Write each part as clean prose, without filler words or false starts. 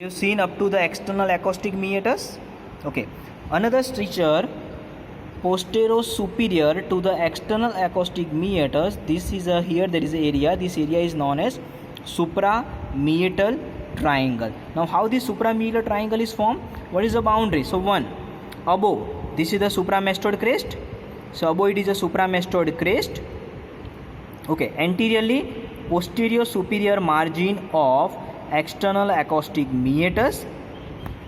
You've seen up to the external acoustic meatus. Okay, another structure posterior superior to the external acoustic meatus. This is a here there is an area. This area is known as suprameatal triangle. Now, how this suprameatal triangle is formed? What is the boundary? So, one above. This is the supramastoid crest. So, above it is a supramastoid crest. Okay, anteriorly posterior superior margin of external acoustic meatus,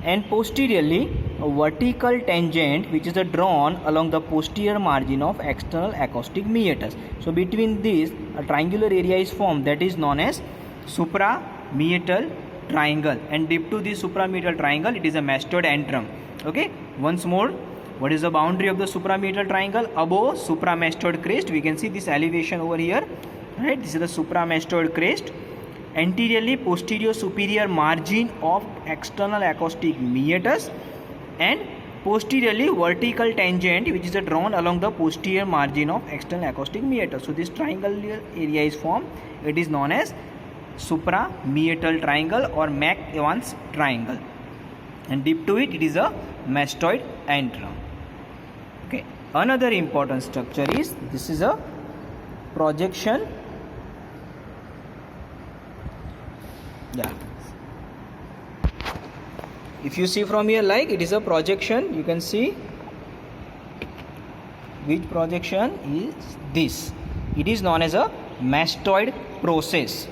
and posteriorly a vertical tangent which is drawn along the posterior margin of external acoustic meatus. So between these a triangular area is formed that is known as suprameatal triangle, and deep to this suprameatal triangle it is a mastoid antrum. Okay, once more, what is the boundary of the suprameatal triangle? Above supramastoid crest, we can see this elevation over here, right? This is the supramastoid crest. Anteriorly posterior superior margin of external acoustic meatus, and posteriorly vertical tangent which is drawn along the posterior margin of external acoustic meatus. So this triangular area is formed. It is known as suprameatal triangle or Mac-Evans triangle, and deep to it is a mastoid antrum. Okay, another important structure is this is a projection. Yeah, if you see from here, like it is a projection, you can see which projection is this. It is known as a mastoid process.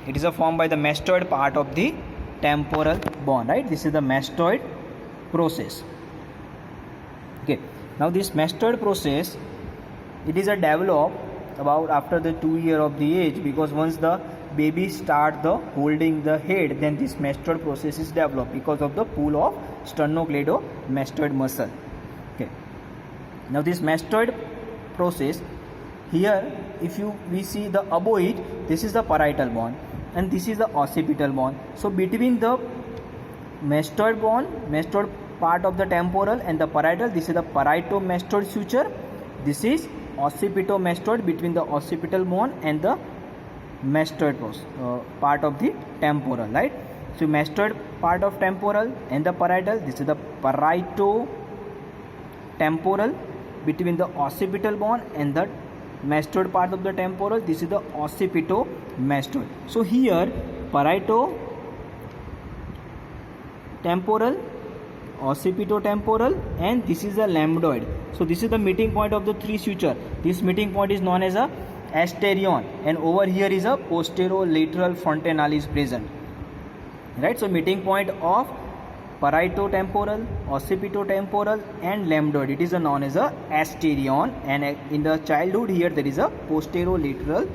It is formed by the mastoid part of the temporal bone, right? This is the mastoid process. Okay, now this mastoid process, it is developed about after the 2 years of the age, because once the baby start the holding the head, then this mastoid process is developed because of the pull of sternocleidomastoid muscle. Okay, now this mastoid process here, if we see the above it, this is the parietal bone and this is the occipital bone. So between the mastoid bone, mastoid part of the temporal, and the parietal, this is the parieto-mastoid suture. This is occipito-mastoid between the occipital bone and the mastoid part of the temporal, right? So mastoid part of temporal and the parietal, this is the parieto-temporal between the occipital bone and the mastoid part of the temporal. This is the occipito-mastoid. So here parieto-temporal, occipito-temporal, and this is the lambdoid. So this is the meeting point of the three suture. This meeting point is known as a asterion, and over here is a posterolateral fontanelle present, right? So meeting point of parieto-temporal, occipito-temporal and lambdoid, it is known as a asterion, and in the childhood here there is a posterolateral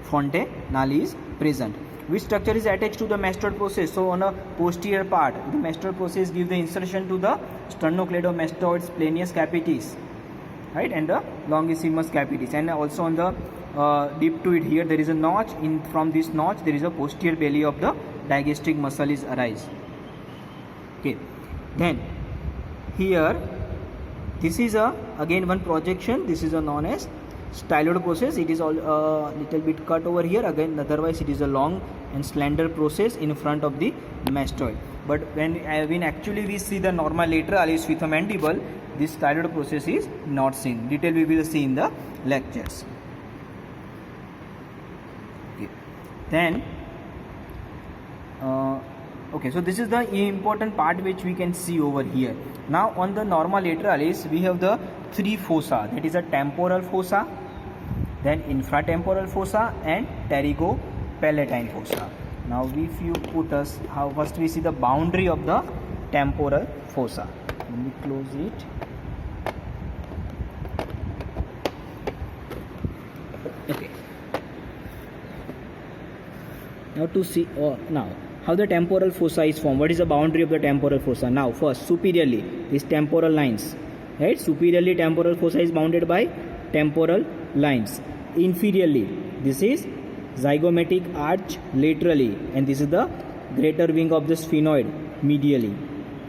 fontanelle present. Which structure is attached to the mastoid process? So on a posterior part, the mastoid process gives the insertion to the sternocleidomastoids, planius capitis, right, and the longissimus capitis, and also on the deep to it here there is a notch. In from this notch there is a posterior belly of the digastric muscle is arise. Okay, then here this is again one projection. This is known as styloid process. It is all little bit cut over here again, otherwise it is a long and slender process in front of the mastoid. But when actually we see the Norma Lateralis with a mandible, this styloid process is not seen. Detail we will see in the lectures. Okay, then okay, so this is the important part which we can see over here. Now on the Norma Lateralis we have the three fossa, that is a temporal fossa, then infratemporal fossa and pterygopalatine fossa. Now if you put us, how first we see the boundary of the temporal fossa. Let me close it. Okay, now to see now how the temporal fossa is formed. What is the boundary of the temporal fossa? Now first superiorly these temporal lines, right? Superiorly temporal fossa is bounded by temporal lines. Inferiorly this is zygomatic arch laterally, and this is the greater wing of the sphenoid medially,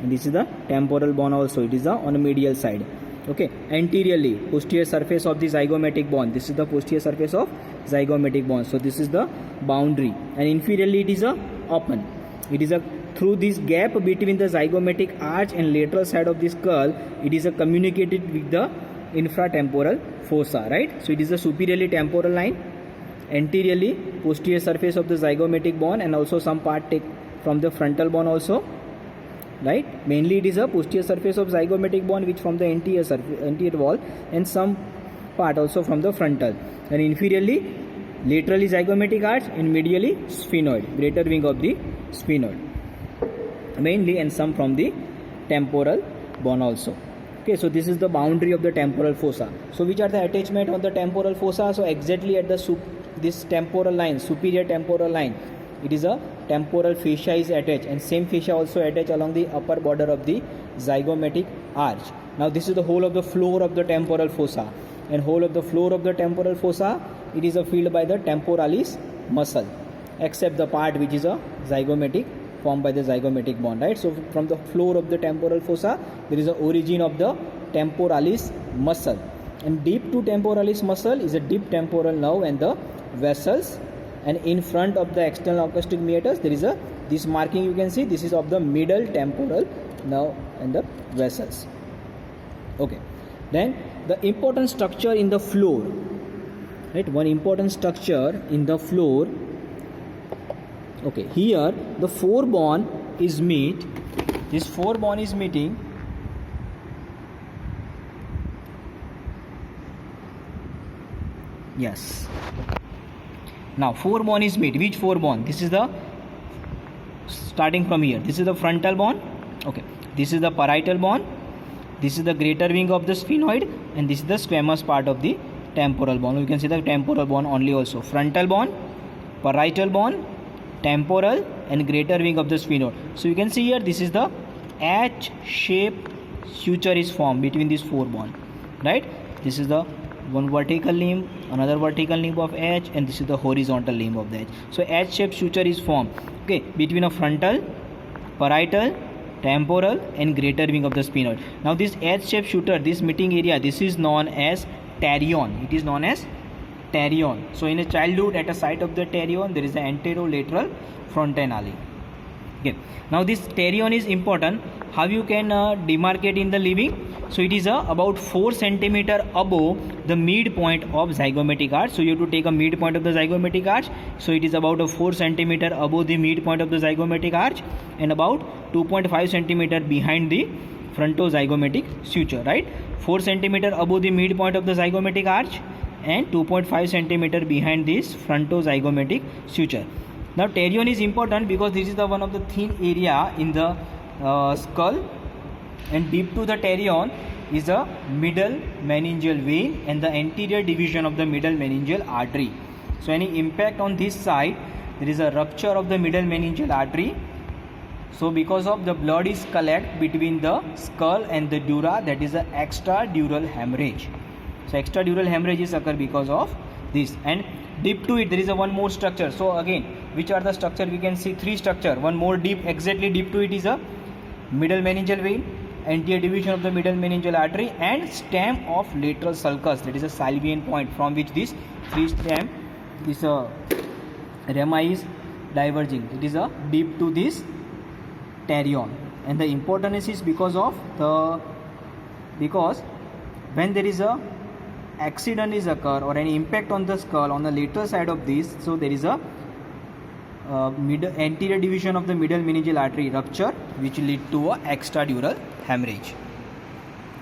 and this is the temporal bone also, it is on the medial side. Okay, anteriorly posterior surface of the zygomatic bone, this is the posterior surface of zygomatic bone. So this is the boundary, and inferiorly it is open. It is through this gap between the zygomatic arch and lateral side of the skull, it is communicated with the infratemporal fossa, right? So it is a superiorly temporal line, anteriorly posterior surface of the zygomatic bone, and also some part take from the frontal bone also, right? Mainly it is a posterior surface of zygomatic bone which from the anterior wall, and some part also from the frontal, and inferiorly laterally zygomatic arch and medially sphenoid, greater wing of the sphenoid mainly, and some from the temporal bone also. Okay, so this is the boundary of the temporal fossa. So which are the attachment on the temporal fossa? So exactly at the this temporal line, superior temporal line, it is a temporal fascia is attached, and same fascia also attached along the upper border of the zygomatic arch. Now this is the whole of the floor of the temporal fossa, and whole of the floor of the temporal fossa, it is filled by the temporalis muscle, except the part which is a zygomatic, formed by the zygomatic bone, right? So from the floor of the temporal fossa, there is a origin of the temporalis muscle, and deep to temporalis muscle is a deep temporal nerve and the vessels, and in front of the external acoustic meatus there is a this marking, you can see this is of the middle temporal nerve and the vessels. Okay, then the important structure in the floor, right? One important structure in the floor. Okay, here the forebone is meet. This forebone is meeting. Yes. Now forebone is meet. Which forebone? This is the starting from here. This is the frontal bone. Okay. This is the parietal bone. This is the greater wing of the sphenoid, and this is the squamous part of the temporal bone. You can see the temporal bone only also. Frontal bone, parietal bone, temporal, and greater wing of the sphenoid. So you can see here this is the H-shaped suture is formed between these four bone, right? This is the one vertical limb, another vertical limb of H, and this is the horizontal limb of the H. So H-shaped suture is formed, okay, between a frontal, parietal, temporal, and greater wing of the sphenoid. Now this H-shaped suture, this meeting area, this is known as pterion. It is known as pterion. So in a childhood, at a site of the pterion, there is an anterolateral frontanale. Okay. Now this pterion is important. How you can demarcate in the living? So it is about 4 cm above the midpoint of zygomatic arch. So you have to take a midpoint of the zygomatic arch. So it is about 4 cm above the midpoint of the zygomatic arch, and about 2.5 cm behind the frontozygomatic suture, right? 4 cm above the midpoint of the zygomatic arch and 2.5 cm behind this frontozygomatic suture. Now pterion is important because this is the one of the thin area in the skull, and deep to the pterion is a middle meningeal vein and the anterior division of the middle meningeal artery. So any impact on this side, there is a rupture of the middle meningeal artery. So because of the blood is collect between the skull and the dura, that is a extradural hemorrhage. So extradural hemorrhages occur because of this. And deep to it there is a one more structure. So again, which are the structure? We can see 3 structure. One more deep, exactly deep to it is a middle meningeal vein, anterior division of the middle meningeal artery, and stem of lateral sulcus, that is a salvian point from which this 3 stem, this rama is diverging. It is a deep to this pterion, and the importance is because when there is a accident is occur or any impact on the skull on the lateral side of this, so there is a anterior division of the middle meningeal artery rupture, which lead to a extradural hemorrhage.